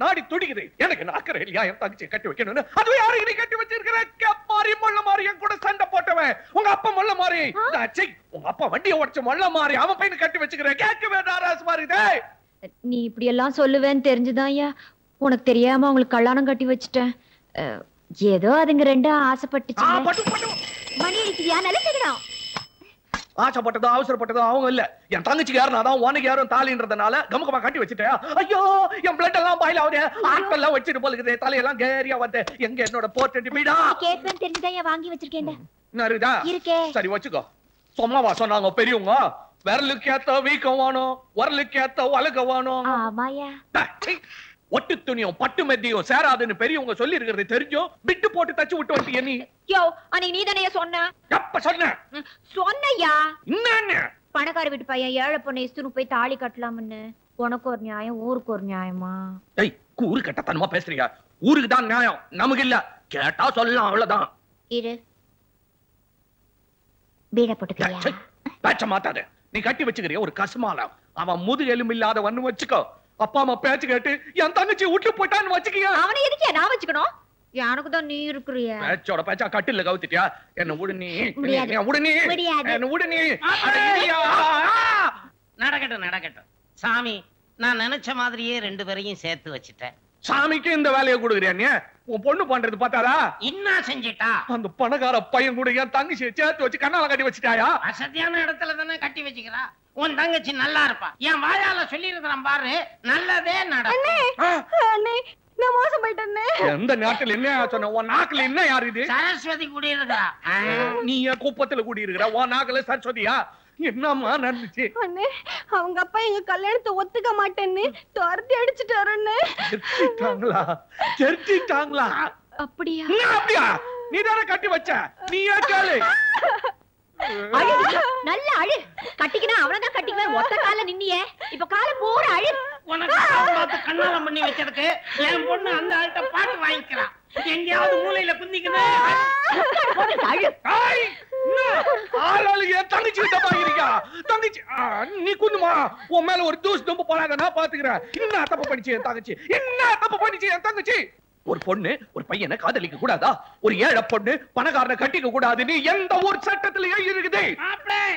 நாடி துடிக்குது. எனக்கு நாக்கற இல்லையா என் தங்கச்சி கட்டி வைக்கணும்னு. அது யாரு நீ கட்டி வச்சிருக்கிற? கப்பாரி மொள்ள மாறி என் கூட சண்டை போட்டவன் உங்க அப்பா மொள்ள மாறி. உங்க அப்பா வண்டியை உடைச்ச மொள்ள மாறி அவன் பையனை கட்டி வச்சுக்கிறேன். கேட்கவே நாராசு மாறி. நீ இப்படி எல்லாம் சொல்லுவேன்னு தெரிஞ்சுதான் ஐயா உனக்கு தெரியாம அவங்களுக்கு கல்யாணம் கட்டி வச்சுட்டேன். ஏதோ அதுங்க ரெண்டும் ஆசைப்பட்டுச்சு. மணி அடிக்குதியா? நல்ல கேட்கணும். ஆசைப்பட்டதோ அவசரப்பட்டதோ அவங்க இல்ல. என் தங்கச்சிக்கு யாரும் அதான் உனக்கு யாரும் தாலின்றதுனால கமுகமா கட்டி வச்சுட்டேன். ஐயோ என் பிளட் எல்லாம் பாயில் ஆகுது. ஆட்டெல்லாம் வச்சுட்டு போலுக்குது. தலையெல்லாம் கேரியா வந்து எங்க என்னோட போர்ட்டு பீடா கேட்பேன் தெரிஞ்சுதான் வாங்கி வச்சிருக்கேன். இருக்குதா? இருக்கே. சரி வச்சுக்கோ. சும்மாவா சொன்னாங்க பெரியவங்க? விரலுக்கு ஏத்த வீக்கம் வேணும், உரலுக்கு ஏத்த வலக வேணும். ஒட்டு துணியும் பட்டு மெத்தியும் சேராதுன்னு பெரியவங்க சொல்லி இருக்கிறது தெரிஞ்சும் விட்டு போட்டு தச்சு விட்டு வந்துட்டிய நீ. யோ அன்னைக்கு நீ தானே சொன்ன? எப்ப சொன்ன? சொன்னையா? என்ன பணக்கார வீட்டு பையன் ஏழை பொண்ணை இஸ்துன்னு போய் தாலி கட்டலாம்னு. உனக்கு ஒரு நியாயம், ஊருக்கு ஒரு நியாயமா? ஏய் ஊரு கட்டத்தனமா பேசுறீங்க. ஊருக்கு தான் நியாயம், நமக்கு இல்ல. கேட்டா சொல்லலாம், அவ்வளவுதான். இரு பீட போட்டுக்கிறியா? பேச்ச மாட்டாத. நீ கட்டி வச்சுக்கிறிய ஒரு கசுமாலம். அவன் முதுகு எலும்பு இல்லாதவன்னு வச்சுக்கோ. அப்பா அம்மா பேச்சு கேட்டு என் தங்கச்சி விட்டு போட்டான்னு வச்சுக்கியா? அவனை எதுக்கு நான் வச்சுக்கணும்? எனக்கு தான் நீ இருக்கிறிய. பேச்சோட பேச்சா கட்டில கவுத்திட்டியா? என்ன விடு நீ. என்ன விடு நீ. நடக்கட்டும் நடக்கட்டும் சாமி. நான் நினைச்ச மாதிரியே 2 பேரையும் சேர்த்து வச்சுட்டேன். சாமிக்கு இந்த வேலையை கொடுக்குறியா நீ? உன் பொண்ணு பண்றது பார்த்தாரா? என்ன செஞ்சிட்டா? அந்த பணக்கார பையன் கூட என் தங்கச்சியை சேர்த்து வச்சு கண்ணால கட்டி வச்சுட்டாயா? வசதியான இடத்துல தானே கட்டி வச்சுக்கிறா. உன் தங்கச்சி நல்லா இருப்பா. என் வாயால சொல்லி இருக்கிறான் பாரு, நல்லதே நடக்கும். நான் மோசம் போயிட்டேன்னு. எந்த நாட்டுல என்ன சொன்ன? உன் நாக்குல என்ன யாரு இது? சரஸ்வதி கூடி இருக்கா. நீ என் குப்பத்துல கூடி இருக்கிற. உன் நாக்குல சரஸ்வதியா? என்னம்மா நடந்துச்சு? அண்ணே அவங்க அப்பா எங்க கல்யாணத்தை ஒத்துக்க மாட்டேன்னு துரத்தி அடிச்சுட்டாருன்னு. செருத்திட்டாங்களா? அப்படியா? அப்படியா? நீ தானே கட்டி வச்ச. நீ கேளு. நல்ல அழு. கட்டிக்கினா அவனதான் கட்டிக்குவேன். ஒத்த கால நின்னியே, இப்ப கால பூரா அழு. உனக்கு கண்ணாலம் பண்ணி வச்சதுக்கு என் பொண்ணு அந்த ஆள்கிட்ட பாட்டு வாங்கிக்கிறான். எங்கேயாவது மூலையில குந்திக்கணும். தங்கச்சி தங்கச்சி நீ குந்துமா. உன் மேல ஒரு தூசு தும்பு போனாங்க. நான் பாத்துக்கிறேன். என்ன தப்பு பண்ணிச்சு என் தங்கச்சி? என்ன தப்பு பண்ணிச்சு என் தங்கச்சி? ஒரு பொண்ணு ஒரு பையனை காதலிக்க கூடாதா? ஒரு ஏழை பொண்ணு பணக்காரனை கட்டிக்க கூடாது நீ எந்த ஒரு சட்டத்திலேயே இருக்குது?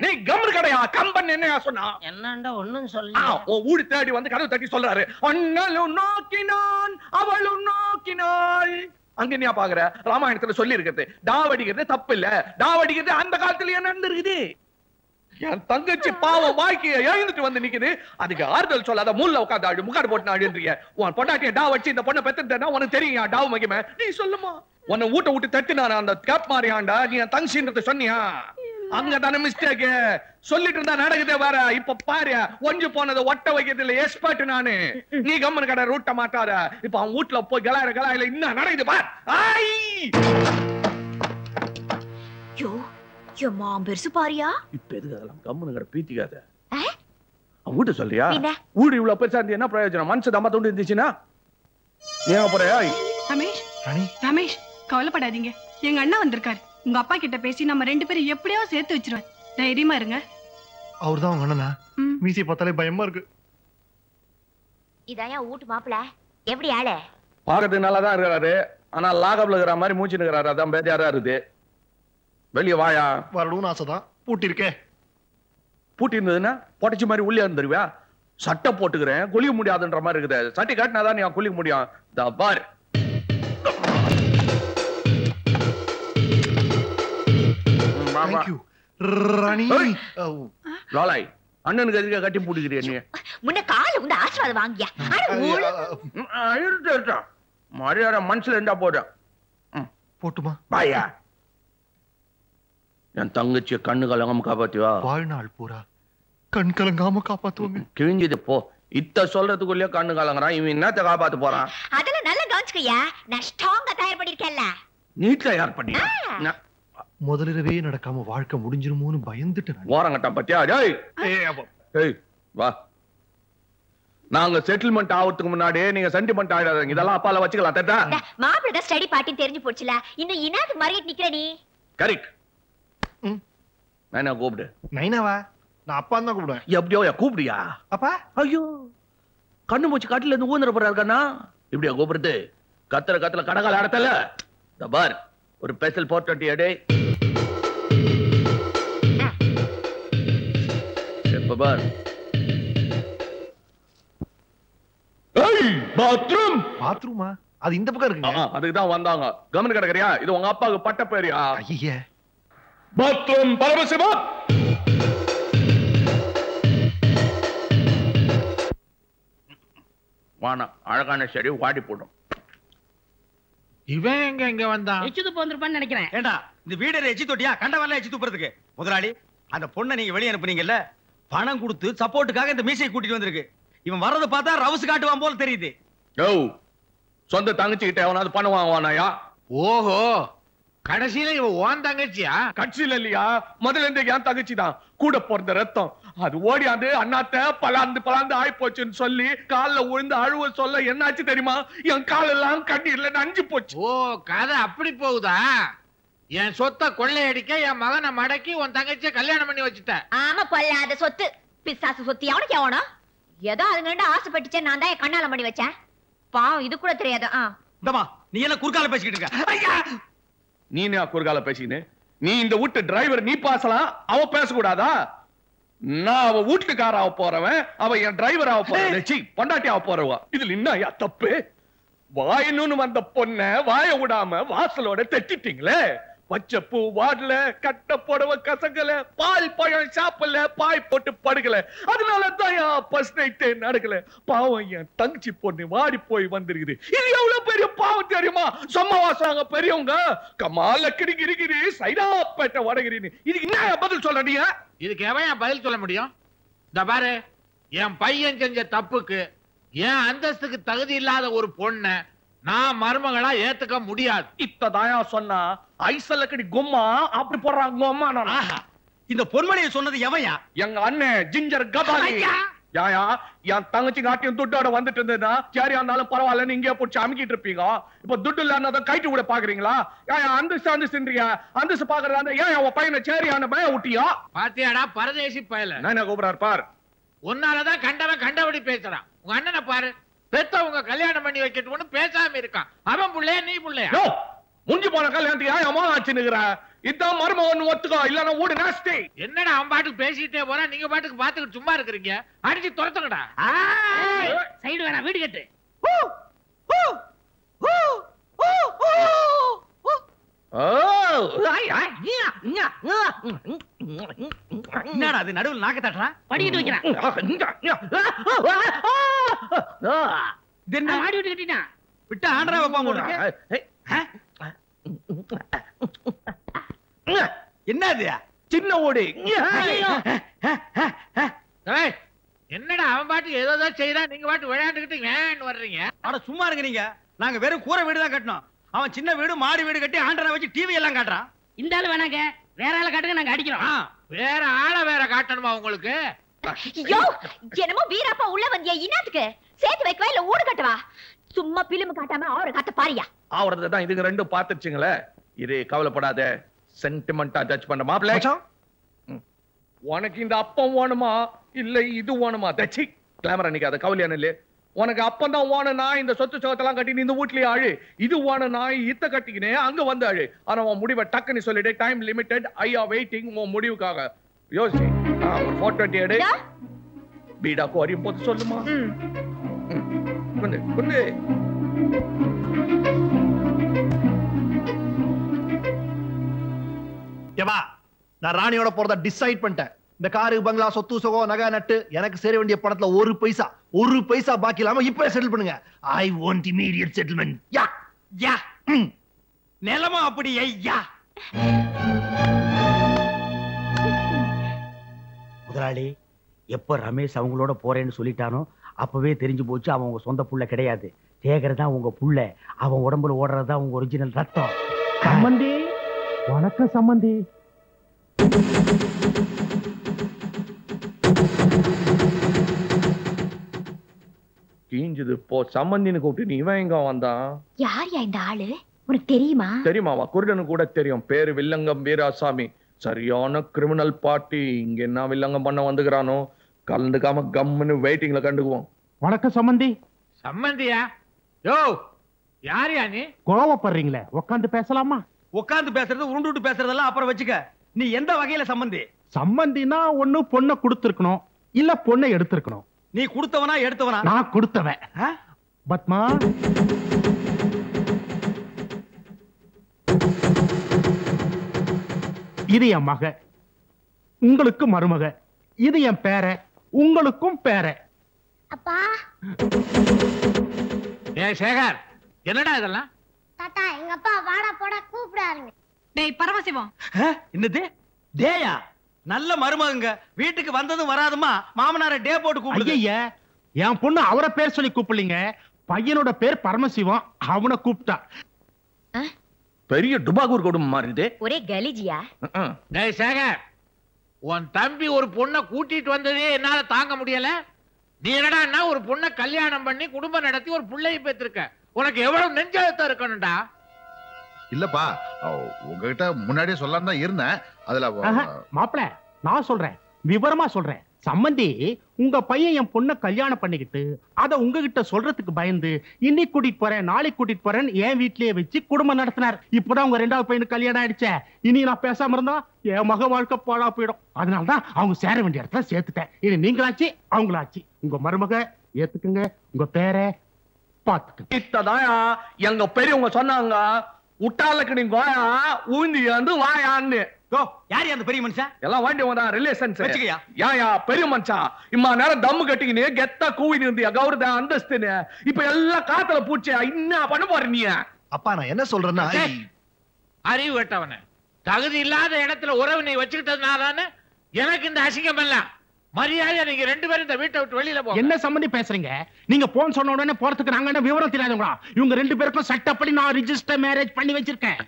நீ கம்முனு கடையா? கம்பன் என்னையா சொன்னா? என்னண்டா ஒண்ணும் சொல்ல. ஊடு தேடி வந்து கதவு தட்டி சொல்றாரு. அண்ணலும் நோக்கினான் அவளும் நோக்கினாள். அங்க என்ன பாக்குற? ராமாயணத்துல சொல்லி இருக்கிறது டாவடிக்கிறது தப்பு இல்ல. டாவடிக்கிறது அந்த காலத்துல என்ன நடந்திருக்குது? என் தங்கச்சி பாவம் வாழ்க்கைய எழுந்துட்டு வந்து நிக்குது. அதுக்கு ஆறுதல் சொல்லாத மூல்ல உட்காந்து ஆடு முக்காடு போட்டு ஆடுன்றீங்க. உன் பொண்டாட்டிய டாவ் வச்சு இந்த பொண்ணை பெத்துட்டா உனக்கு தெரியும் டாவ் மகிமை. நீ சொல்லுமா? உன்னை ஊட்ட விட்டு தட்டினான அந்த கேப் மாறி ஆண்டா நீ என் தங்கச்சின்றத சொன்னியா? அங்கதானே மிஸ்டேக். சொல்லிட்டு இருந்தா நடக்குதே வேற. இப்ப பாரு ஒஞ்சு போனது ஒட்ட வைக்கிறதுல எக்ஸ்பர்ட் நானு. நீ கம்மன் கடை ரூட்ட மாட்டாத. இப்ப அவன் வீட்டுல போய் கலாயில இன்னும் நடக்குது பார். பெருசு பாரியா? இப்ப எதுக்கு அதெல்லாம் கம்மனு கடை பீத்திக்காத. அவன் வீட்டு சொல்றியா? வீடு இவ்வளவு பெருசா இருந்து என்ன பிரயோஜனம்? மனசு தம்மா தோண்டு இருந்துச்சுன்னா ஏன் போறியா? ரமேஷ் ரமேஷ் கவலைப்படாதீங்க. எங்க அண்ணா வந்திருக்காரு. உங்க அப்பா கிட்ட பேசி நம்ம 2 பேரும் எப்படியோ சேர்த்து வச்சிருவேன். தைரியமா இருங்க. அவர்தான் உங்க அண்ணனா? மீசி பார்த்தாலே பயமா இருக்கு. இதாயா ஊட்டு மாப்பிள எப்படி ஆளு? பாக்கிறது நல்லாதான் இருக்காரு. ஆனா லாகப்ல இருக்கிற மாதிரி மூச்சு நிக்கிறாரு. அதான் பேதியாரா இருக்குது. வெளியே வாயா. வரணும்னு ஆசைதான். பூட்டி இருக்கே. பூட்டி இருந்ததுன்னா பொட்டச்சி மாதிரி உள்ளே இருந்துருவியா? சட்டை போட்டுக்கிறேன் குளிக்க முடியாதுன்ற மாதிரி இருக்குது. சட்டை காட்டினாதான் நீ குளிக்க முடியும். பார் லாலாய் அண்ணனுக்கு எதுக்க கட்டி பூட்டிக்கிறிய நீ? முன்ன கால உங்க ஆசீர்வாதம் வாங்கியா? மரியாதை மனசுல இருந்தா போதும். போட்டுமா? பாயா என் தங்கச்சிய கண்ணு கலங்காம காப்பாத்துவா. வாழ்நாள் பூரா கண் கலங்காம காப்பாத்துவாங்க. கிழிஞ்சது போ. இத்த சொல்றதுக்குள்ளே கண்ணு கலங்குறான். இவன் என்னத்த காப்பாத்து போறான்? அதெல்லாம் நல்லா கவனிச்சுக்கயா. நான் ஸ்ட்ராங்கா தயார் பண்ணிருக்கேன்ல. நீ தயார் பண்ணியா? முதலிரவே நடக்காம வாழ்க்கை முடிஞ்சிருமோன்னு பயந்துட்டு ஓரங்கட்டா பத்தியா? வா. நாங்க செட்டில்மெண்ட் ஆகிறதுக்கு முன்னாடியே நீங்க சென்டிமெண்ட் ஆயிடாதீங்க. இதெல்லாம் அப்பால வச்சுக்கலாம். தட்டா மாப்பிள்ளை தான் ஸ்டடி பார்ட்டி தெரிஞ்சு போச்சுல. இன்னும் இனாது மறியட் நிக்கிற நீ. கரெக்ட். நைனா கூப்பிடு. நைனாவா? நான் அப்பா தான் கூப்பிடுவேன். எப்படியோ கூப்பிடுயா? அப்பா? ஐயோ கண்ணு மூச்சு காட்டுல இருந்து ஊந்துற போறாரு கண்ணா. இப்படியா கூப்பிடுறது? கத்துல கடகால ஆடத்தல. இந்த பார் ஒரு ஸ்பெஷல் 420 அடே. எப்ப பார். பாத்ரூம். பாத்ரூமா? அது இந்த பக்கம் இருக்குங்க. அதுக்கு தான் வந்தாங்க. கவனம் கிடக்குறியா? இது உங்க அப்பாவுக்கு பட்ட பேரியா? ஐயே. பாத்ரூம் பரமசிவா. வானா அழகான செடி வாடி போடும். இவன் எங்க வந்தான்? எச்சு துப்பு வந்திருப்பான்னு நினைக்கிறேன். ஏண்டா இந்த வீடு எச்சி தொட்டியா? கண்டவல்ல எச்சி துப்புறதுக்கு. முதலாளி, அந்த பொண்ணை நீங்க வெளியே அனுப்புனீங்கல்ல, பணம் கொடுத்து சப்போர்ட்டுக்காக இந்த மீசையை கூட்டிட்டு வந்திருக்கு. இவன் வர்றத பார்த்தா ரவுஸ் காட்டுவான் போல தெரியுது. யோ, சொந்த தங்கச்சிக்கிட்ட எவனாவது பணம் வாங்குவானாயா? ஓஹோ, கடைசியில இவன் ஓன் தங்கச்சியா? கட்சியில இல்லையா, முதல்ல இருந்து என் தங்கச்சி தான். கூட பிறந்த ரத்தம். அது ஓடியாந்து அண்ணாத்த பலாந்து ஆயி போச்சுன்னு சொல்லி காலில் விழுந்து அழுவ சொல்ல என்னாச்சு தெரியுமா? என் காலெல்லாம் கண்ணீர்ல நஞ்சு போச்சு. ஓ, கதை அப்படி போகுதா? என் சொத்தை கொள்ளையடிக்க என் மகனை மடக்கி உன் தங்கச்சியை கல்யாணம் பண்ணி வச்சுட்ட. ஆமா, பொல்லாத சொத்து. பிசாசு சொத்து எவனுக்கு எவனோ? ஏதோ அதுங்க ஆசைப்பட்டுச்சே, நான் தான் என் கண்ணால பண்ணி வச்சேன். பாவம், இது கூட தெரியாது. நீ என்ன குறுக்கால பேசிக்கிட்டு இருக்க? நீ குறுகால பேசிக்கின்னு நீ இந்த வீட்டு டிரைவர், நீ பேசலாம், அவ பேசக்கூடாதா? நான் அவ வீட்டுக்கார ஆக போறவன், அவ என் டிரைவர் ஆக போறவன், பொண்டாட்டி ஆக போறவா. இதுல என்ன தப்பு? வாயணும்னு வந்த பொண்ண வாய விடாம வாசலோட தட்டிட்டீங்களே. பச்சை பூ வாடல, கட்ட புடவை கசங்கல, பால் பழம் சாப்பிடல, பாய் போட்டு படுக்கல. அதனால தான் ஃபர்ஸ்ட் நைட் நடக்கல. பாவம், என் தங்கச்சி பொண்ணு வாடி போய் வந்திருக்குது. இது எவ்வளவு பெரிய பாவம் தெரியுமா? சும்மா வாசாங்க பெரியவங்க. கமால கிடிகிரி சைடாப்பேட்டை வடகிரின்னு. இதுக்கு என்ன பதில் சொல்ற நீங்க? இதுக்கு எவன் பதில் சொல்ல முடியும்? இந்த பாரு, என் பையன் செஞ்ச தப்புக்கு என் அந்தஸ்துக்கு தகுதி இல்லாத ஒரு பொண்ண நான் மருமகளா ஏத்துக்க முடியாது. இப்பதாயா சொன்னா ஐசல்லக்கடி கும்மா அப்படி போடுறாங்க அம்மா. இந்த பொன்மணியை சொன்னது எவையா? எங்க அண்ணன் ஜிஞ்சர் கபாலி. யாயா, என் தங்கச்சி காட்டியும் துட்டோட வந்துட்டு இருந்ததுன்னா சரியா இருந்தாலும் பரவாயில்லன்னு இங்கே போட்டு அமுக்கிட்டு இருப்பீங்க. இப்ப துட்டு இல்லாத கைட்டு கூட பாக்குறீங்களா? யாயா அந்தஸ்துன்றியா? அந்தஸ்து பாக்குறதா ஏன் அவன் பையனை சரியான பய விட்டியா? பாத்தியாடா பரதேசி பயல. என்ன கூப்பிடாரு பார். உன்னாலதான் கண்டவன் கண்டபடி பேசுறான். உங்க அண்ணனை பாரு, பெத்தவங்க கல்யாணம் பண்ணி வைக்கட்டும்னு பேசாம இருக்கான். அவன் புள்ளையா நீ புள்ளையா? முஞ்சி போன கல்யாணத்துக்கு ஏன் அம்மா ஆச்சுன்னுகிற? இதான் மருமகன் ஒத்துக்கோ, இல்லன்னா ஊடு நாஸ்தி. என்னடா அவன் பாட்டுக்கு பேசிட்டே போறா, நீங்க பாட்டுக்கு பாத்துக்கிட்டு சும்மா இருக்கிறீங்க. அடிச்சு துரத்துங்கடா. சைடு வேணா, வீடு கட்டு. என்னடா அது நடுவில் நாக்க தட்டுறான்? படிக்கிட்டு வைக்கிறான். மாடி விட்டு கட்டிட்டான். விட்டு ஆண்டரா வைப்பான் போல. என்னது? சின்ன ஓடு. என்னடா அவன் பாட்டுக்கு ஏதோ செய்யறான், நீங்க பாட்டு விளையாண்டுக்கிட்டு வேன்னு வர்றீங்க. ஆனா சும்மா இருங்க நீங்க. நாங்க வெறும் கூரை வீடு தான் கட்டணும். அவன் சின்ன வீடு மாடி வீடு கட்டி ஆண்டரா வச்சு டிவி எல்லாம் காட்டுறான். இந்த ஆளு வேணாங்க, வேற ஆளை காட்டுங்க, நாங்க அடிக்கிறோம். வேற ஆளை வேற காட்டணுமா உங்களுக்கு? என்னமோ வீரப்பா உள்ள வந்தியா? இன்னாத்துக்கு சேர்த்து வைக்கவா இல்ல ஊடு கட்டவா? சும்மா பிலிம் காட்டாம அவரை காட்ட பாரியா? அவரதான் இதுங்க ரெண்டும் பாத்துச்சுங்களே. இது கவலைப்படாத, சென்டிமெண்டா ஜட்ஜ் பண்ண மாப்பிள்ள. உனக்கு இந்த அப்பம் வேணுமா இல்ல இது வேணுமா? தச்சி கிளாமரா நிக்காத, கவலையான இல்ல. உனக்கு அப்பம் தான் வேணும்னா இந்த சொத்து சோத்தெல்லாம் கட்டி நீ இந்த வீட்லயே ஆழு. இது வேணும்னா இத்த கட்டிக்கினே அங்க வந்து ஆழு. ஆனா உன் முடிவை டக்குன்னு சொல்லிட்டு, time limited, I are waiting உன் முடிவுக்காக. யோசி. ஒரு 420 எடு. பீடா கோரியும் போது சொல்லுமா? கொண்டு ஏமா, நான் ராணியோட போறத டிசைட் பண்ணிட்டேன். இந்த காரு, பங்களா, சொத்து சுகம், நகை நட்டு எனக்கு சேர வேண்டிய பணத்துல ஒரு பைசா பாக்கி இல்லாம இப்ப செட்டில் பண்ணுங்க. I want immediate settlement. Yeah yeah. நிலமா அப்படி ஐயா. முதலாளி, எப்ப ரமேஷ் அவங்களோட போறேன்னு சொல்லிட்டானோ அப்பவே தெரிஞ்சு போச்சு அவன் உங்க சொந்த புள்ள கிடையாது. சேகர் தான் உங்க புள்ள. அவன் உடம்புல ஓடுறதா உங்க ஒரிஜினல் ரத்தம். சம்பந்தி, வணக்கம் சம்பந்தி. கீஞ்சது போ. சம்பந்தின்னு கூப்பிட்டு நீ இவன் எங்க வந்தான்? யார் இந்த ஆளு? உனக்கு தெரியுமா? தெரியுமாவா? குருடனு கூட தெரியும். பேரு வில்லங்கம் வீராசாமி. சரியான கிரிமினல் பார்ட்டி. இங்க என்ன வில்லங்கம் பண்ண வந்துக்கிறானோ கலந்துக்காம கம்முன்னு வெயிட்டிங்ல கண்டுக்குவோம். வணக்கம் சம்பந்தி. சம்பந்தியா? யோ யாரியா நீ? கோவப்படுறீங்களே, உட்காந்து பேசலாமா? உட்காந்து பேசுறது உருண்டு பேசுறதெல்லாம் அப்புறம் வச்சுக்க. நீ எந்த வகையில சம்பந்தி? சம்பந்தினா ஒண்ணு பொண்ணை கொடுத்திருக்கணும், இல்ல பொண்ணை எடுத்திருக்கணும். நீ கொடுத்தவனா எடுத்தவனா? நான் கொடுத்தவன். பத்மா, இது என் மக, உங்களுக்கு மருமக. இது என் பேர, உங்களுக்கும் பேர. அப்பா ஏய் சேகர், என்னடா இதெல்லாம்? தாத்தா எங்க அப்பா வாடா போடா கூப்பிடாருங்க. டேய் பரமசிவம், என்னது டேயா? நல்ல மருமகங்க வீட்டுக்கு வந்ததும் வராதுமா மாமனார டே போட்டு கூப்பிடுங்க. ஐயா, என் பொண்ணு அவரை பேர் சொல்லி கூப்பிடலீங்க, பையனோட பேர் பரமசிவம், அவனை கூப்பிட்டா. பெரிய டுபாகூர் குடும்பம் மாறிது. ஒரே கலிஜியா? டேய் சேகர், உன் தம்பி ஒரு பொண்ணை கூட்டிட்டு வந்ததே என்னால தாங்க முடியல. நீ என்னடா ஒரு பொண்ணை கல்யாணம் பண்ணி குடும்பம் நடத்தி ஒரு பிள்ளையை பெற்றிருக்க. உனக்கு எவ்வளவு நெஞ்சழுத்தம் இருக்கணும்டா? இல்லப்பா, உங்ககிட்ட முன்னாடியே சொல்லலாம் தான் இருந்தேன். அதுல மாப்பிள, நான் சொல்றேன், விவரமா சொல்றேன். சம்பந்தி, உங்க பையன் என் பொண்ணை கல்யாணம் பண்ணிக்கிட்டு அத உங்ககிட்ட சொல்றதுக்கு பயந்து இன்னைக்கு கூட்டிட்டு போறேன், நாளைக்கு கூட்டிட்டு போறேன் என் வீட்லயே வச்சு குடும்பம் நடத்தினார். இப்பதான் உங்க ரெண்டாவது பையனுக்கு கல்யாணம் ஆயிடுச்சே. இனி நான் பேசாம இருந்தா என் மக வாழ்க்கை பாழா போயிடும். அதனாலதான் அவங்க சேர வேண்டிய இடத்துல சேர்த்துட்டேன். இனி நீங்களாச்சு அவங்களாச்சு. உங்க மருமக ஏத்துக்குங்க, உங்க பேரை பாத்துக்கு. இத்ததாயா எங்க பெரியவங்க சொன்னாங்க, உட்டாலக்கு நீ கோயா ஊந்தி வந்து வாயான்னு. யாரு அந்த பெரிய மனுஷன்? எல்லாம் வாண்டி வந்தா ரிலேஷன்ஸ் வச்சுக்கயா. யாயா பெரிய மனுஷன் இம்மா நேரம் தம்மு கட்டிக்கினு கெத்தா கூவினு இருந்தியா கௌரத அந்தஸ்துன்னு. இப்ப எல்லாம் காத்துல பூச்சியா என்ன பண்ண போற நீ? அப்பா நான் என்ன சொல்றேன்னா, அறிவு கட்டவன தகுதி இல்லாத இடத்துல உறவு நீ வச்சுக்கிட்டதுனால எனக்கு இந்த அசிங்கம் எல்லாம். மரியாதை நீங்க ரெண்டு பேரும் இந்த வீட்டை விட்டு வெளியில போங்க. என்ன சம்பந்தி பேசுறீங்க? நீங்க போன் சொன்ன உடனே போறதுக்கு நாங்க என்ன விவரம் தெரியாதுங்களா? இவங்க ரெண்டு பேருக்கும் சட்டப்படி நான் ரிஜிஸ்டர் மேரேஜ் பண்ணி வச்சிருக்கேன்.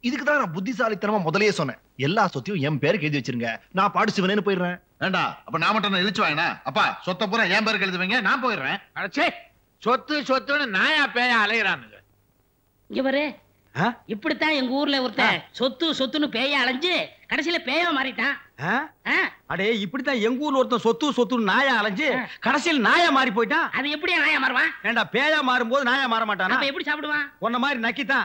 இதுக்குதான் நான் புத்திசாலித்தனமா முதல்லயே சொன்னேன். எல்லா சொத்தையும் என் பேருக்கு எழுதி வச்சிருங்க, நான் பாடு சிவனேன்னு போயிடுறேன். வேண்டா, அப்ப நான் மட்டும் எழுதி வாங்கினா அப்பா சொத்தை பூரா என் பேருக்கு எழுதி வைங்க, நான் போயிடுறேன். அடச்சே, சொத்து சொத்துன்னு நாயா பேயா அலையறானுங்க. இவரு இப்படித்தான் எங்க ஊர்ல ஒருத்தன் சொத்து சொத்துன்னு பேய அலைஞ்சு கடைசியில பேயா மாறிட்டான். அடே, இப்படித்தான் எங்க ஊர்ல ஒருத்தன் சொத்து சொத்துன்னு நாயா அலைஞ்சு கடைசியில் நாயா மாறி போயிட்டான். அது எப்படியா நாயா மாறுவான்? ஏண்டா, பேயா மாறும்போது நாயா மாற மாட்டானா? அப்ப எப்படி சாப்பிடுவான்? உன்ன மாதிரி நக்கித்தான்